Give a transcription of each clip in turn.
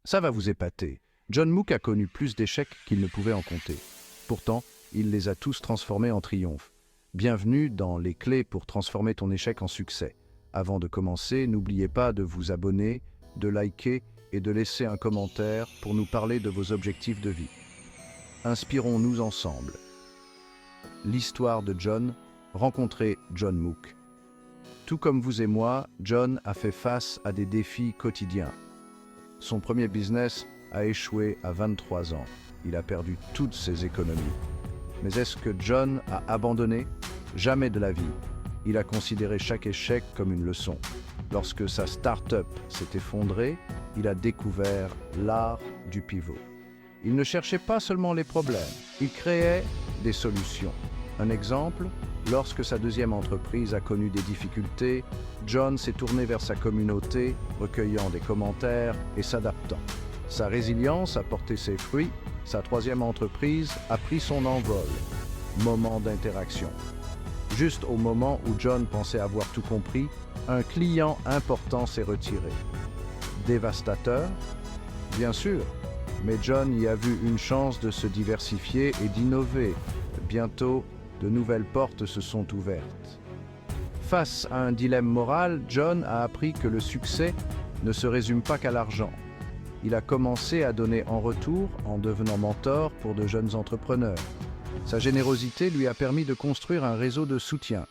Ça va vous épater. John Mook a connu plus d'échecs qu'il ne pouvait en compter. Pourtant, il les a tous transformés en triomphe. Bienvenue dans Les clés pour transformer ton échec en succès. Avant de commencer, n'oubliez pas de vous abonner, de liker et de laisser un commentaire pour nous parler de vos objectifs de vie. Inspirons-nous ensemble. L'histoire de John, rencontrer John Mook. Tout comme vous et moi, John a fait face à des défis quotidiens. Son premier business a échoué à 23 ans. Il a perdu toutes ses économies. Mais est-ce que John a abandonné? Jamais de la vie. Il a considéré chaque échec comme une leçon. Lorsque sa start-up s'est effondrée, il a découvert l'art du pivot. Il ne cherchait pas seulement les problèmes, il créait des solutions. Un exemple, lorsque sa deuxième entreprise a connu des difficultés, John s'est tourné vers sa communauté, recueillant des commentaires et s'adaptant. Sa résilience a porté ses fruits, sa troisième entreprise a pris son envol. Moment d'interaction. Juste au moment où John pensait avoir tout compris, un client important s'est retiré. Dévastateur? Bien sûr, mais John y a vu une chance de se diversifier et d'innover. Bientôt, de nouvelles portes se sont ouvertes. Face à un dilemme moral, John a appris que le succès ne se résume pas qu'à l'argent. Il a commencé à donner en retour en devenant mentor pour de jeunes entrepreneurs. Sa générosité lui a permis de construire un réseau de soutien.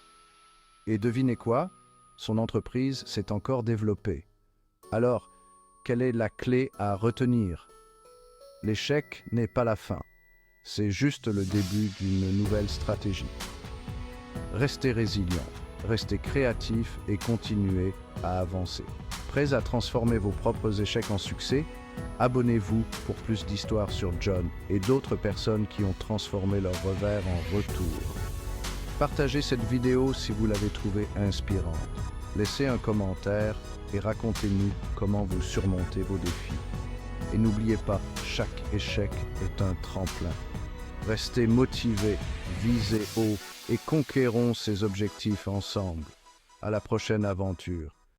Et devinez quoi? Son entreprise s'est encore développée. Alors, quelle est la clé à retenir? L'échec n'est pas la fin. C'est juste le début d'une nouvelle stratégie. Restez résilient, restez créatif et continuez à avancer. Prêts à transformer vos propres échecs en succès? Abonnez-vous pour plus d'histoires sur John et d'autres personnes qui ont transformé leur revers en retour. Partagez cette vidéo si vous l'avez trouvée inspirante. Laissez un commentaire et racontez-nous comment vous surmontez vos défis. Et n'oubliez pas, chaque échec est un tremplin. Restez motivés, visez haut et conquérons ces objectifs ensemble. À la prochaine aventure.